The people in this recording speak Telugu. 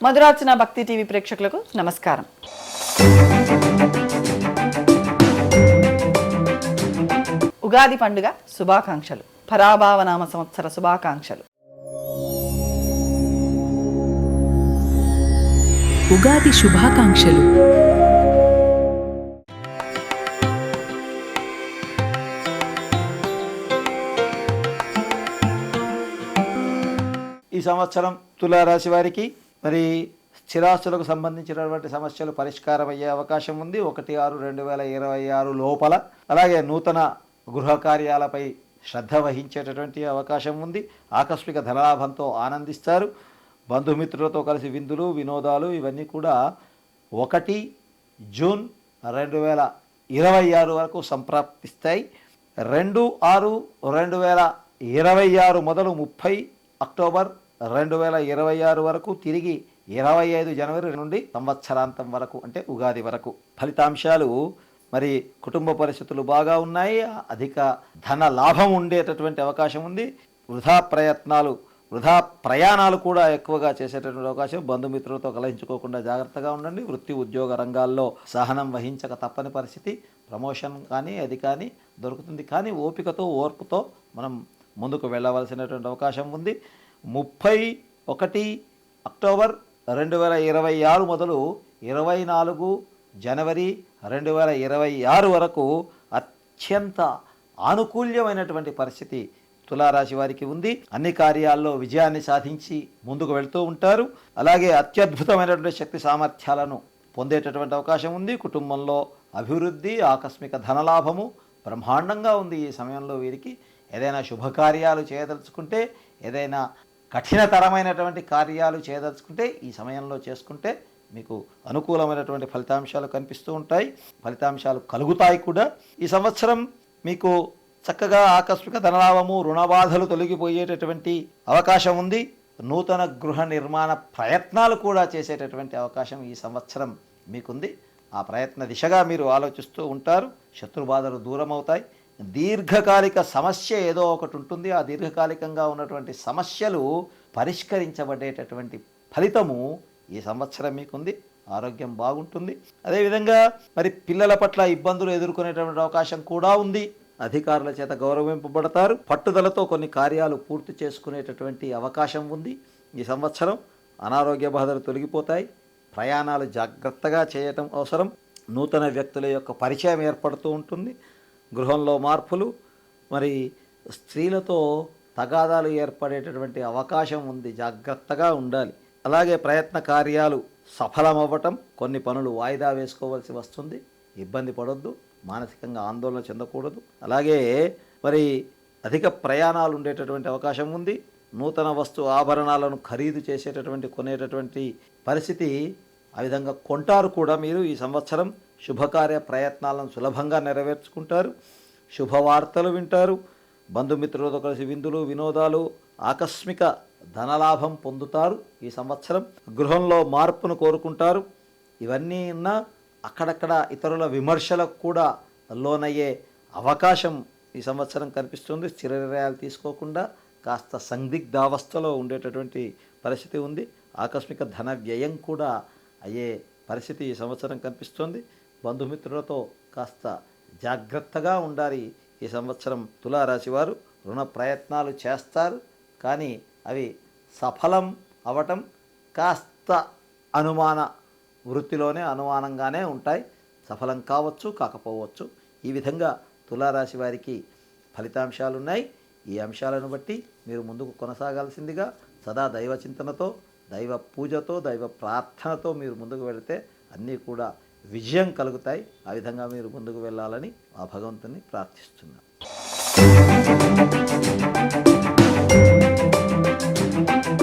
మధురార్చన భక్తి టీవీ ప్రేక్షకులకు నమస్కారం. ఉగాది పండుగ శుభాకాంక్షలు. పరాభావనామ సంవత్సర శుభాకాంక్షలు. ఉగాది శుభాకాంక్షలు. ఈ సంవత్సరం తులారాశి వారికి మరి స్థిరాస్తులకు సంబంధించినటువంటి సమస్యలు పరిష్కారం అయ్యే అవకాశం ఉంది. 1/6/2026 లోపల. అలాగే నూతన గృహ కార్యాలపై శ్రద్ధ వహించేటటువంటి అవకాశం ఉంది. ఆకస్మిక ధనలాభంతో ఆనందిస్తారు. బంధుమిత్రులతో కలిసి విందులు వినోదాలు ఇవన్నీ కూడా 1 జూన్ 2026 వరకు సంప్రాప్తిస్తాయి. 2/6/2026 మొదలు 30 అక్టోబర్ 2026 వరకు, తిరిగి 25 జనవరి నుండి సంవత్సరాంతం వరకు అంటే ఉగాది వరకు ఫలితాంశాలు. మరి కుటుంబ పరిస్థితులు బాగా ఉన్నాయి. అధిక ధన లాభం ఉండేటటువంటి అవకాశం ఉంది. వృధా ప్రయాణాలు కూడా ఎక్కువగా చేసేటటువంటి అవకాశం. బంధుమిత్రులతో కలహించుకోకుండా జాగ్రత్తగా ఉండండి. వృత్తి ఉద్యోగ రంగాల్లో సహనం వహించక తప్పని పరిస్థితి. ప్రమోషన్ కానీ అది కానీ దొరుకుతుంది. కానీ ఓపికతో ఓర్పుతో మనం ముందుకు వెళ్ళవలసినటువంటి అవకాశం ఉంది. 31 అక్టోబర్ 2026 మొదలు 24 జనవరి 2026 వరకు అత్యంత ఆనుకూల్యమైనటువంటి పరిస్థితి తులారాశి వారికి ఉంది. అన్ని కార్యాల్లో విజయాన్ని సాధించి ముందుకు వెళ్తూ ఉంటారు. అలాగే అత్యద్భుతమైనటువంటి శక్తి సామర్థ్యాలను పొందేటటువంటి అవకాశం ఉంది. కుటుంబంలో అభివృద్ధి, ఆకస్మిక ధనలాభము బ్రహ్మాండంగా ఉంది. ఈ సమయంలో వీరికి ఏదైనా శుభకార్యాలు చేయదలుచుకుంటే, ఏదైనా కఠినతరమైనటువంటి కార్యాలు చేయదలుచుకుంటే ఈ సమయంలో చేసుకుంటే మీకు అనుకూలమైనటువంటి ఫలితాంశాలు కనిపిస్తూ ఉంటాయి. ఫలితాంశాలు కలుగుతాయి కూడా. ఈ సంవత్సరం మీకు చక్కగా ఆకస్మిక ధనలాభము, రుణబాధలు తొలగిపోయేటటువంటి అవకాశం ఉంది. నూతన గృహ నిర్మాణ ప్రయత్నాలు కూడా చేసేటటువంటి అవకాశం ఈ సంవత్సరం మీకుంది. ఆ ప్రయత్న దిశగా మీరు ఆలోచిస్తూ ఉంటారు. శత్రుబాధలు దూరం అవుతాయి. దీర్ఘకాలిక సమస్య ఏదో ఒకటి ఉంటుంది. ఆ దీర్ఘకాలికంగా ఉన్నటువంటి సమస్యలు పరిష్కరించబడేటటువంటి ఫలితము ఈ సంవత్సరం మీకుంది. ఆరోగ్యం బాగుంటుంది. అదేవిధంగా మరి పిల్లల పట్ల ఇబ్బందులు ఎదుర్కొనేటువంటి అవకాశం కూడా ఉంది. అధికారుల చేత గౌరవింపబడతారు. పట్టుదలతో కొన్ని కార్యాలు పూర్తి చేసుకునేటటువంటి అవకాశం ఉంది. ఈ సంవత్సరం అనారోగ్య బాధలు తొలగిపోతాయి. ప్రయాణాలు జాగ్రత్తగా చేయటం అవసరం. నూతన వ్యక్తుల యొక్క పరిచయం ఏర్పడుతూ ఉంటుంది. గృహంలో మార్పులు, మరి స్త్రీలతో తగాదాలు ఏర్పడేటటువంటి అవకాశం ఉంది. జాగ్రత్తగా ఉండాలి. అలాగే ప్రయత్న కార్యాలు సఫలమవ్వటం, కొన్ని పనులు వాయిదా వేసుకోవాల్సి వస్తుంది. ఇబ్బంది పడొద్దు, మానసికంగా ఆందోళన చెందకూడదు. అలాగే మరి అధిక ప్రయాణాలు ఉండేటటువంటి అవకాశం ఉంది. నూతన వస్తు ఆభరణాలను ఖరీదు చేసేటటువంటి కొనేటటువంటి పరిస్థితి, ఆ విధంగా కొంటారు కూడా మీరు. ఈ సంవత్సరం శుభకార్య ప్రయత్నాలను సులభంగా నెరవేర్చుకుంటారు. శుభవార్తలు వింటారు. బంధుమిత్రులతో కలిసి విందులు వినోదాలు, ఆకస్మిక ధనలాభం పొందుతారు. ఈ సంవత్సరం గృహంలో మార్పును కోరుకుంటారు. ఇవన్నీ ఉన్నా అక్కడక్కడ ఇతరుల విమర్శలకు కూడా లోనయ్యే అవకాశం ఈ సంవత్సరం కనిపిస్తుంది. స్థిర నిర్ణయాలు తీసుకోకుండా కాస్త సందిగ్ధావస్థలో ఉండేటటువంటి పరిస్థితి ఉంది. ఆకస్మిక ధన వ్యయం కూడా అయ్యే పరిస్థితి ఈ సంవత్సరం కనిపిస్తుంది. బంధుమిత్రులతో కాస్త జాగ్రత్తగా ఉండాలి. ఈ సంవత్సరం తులారాశి వారు రుణ ప్రయత్నాలు చేస్తారు. కానీ అవి సఫలం అవటం కాస్త అనుమాన వృత్తిలోనే అనుమానంగానే ఉంటాయి. సఫలం కావచ్చు, కాకపోవచ్చు. ఈ విధంగా తులారాశి వారికి ఫలితాంశాలు ఉన్నాయి. ఈ అంశాలను బట్టి మీరు ముందుకు కొనసాగాల్సిందిగా సదా దైవ చింతనతో, దైవ పూజతో, దైవ ప్రార్థనతో మీరు ముందుకు వెళితే అన్నీ కూడా విజయం కలుగుతాయి. ఆ విధంగా మీరు ముందుకు వెళ్ళాలని ఆ భగవంతుని ప్రార్థిస్తున్నాను.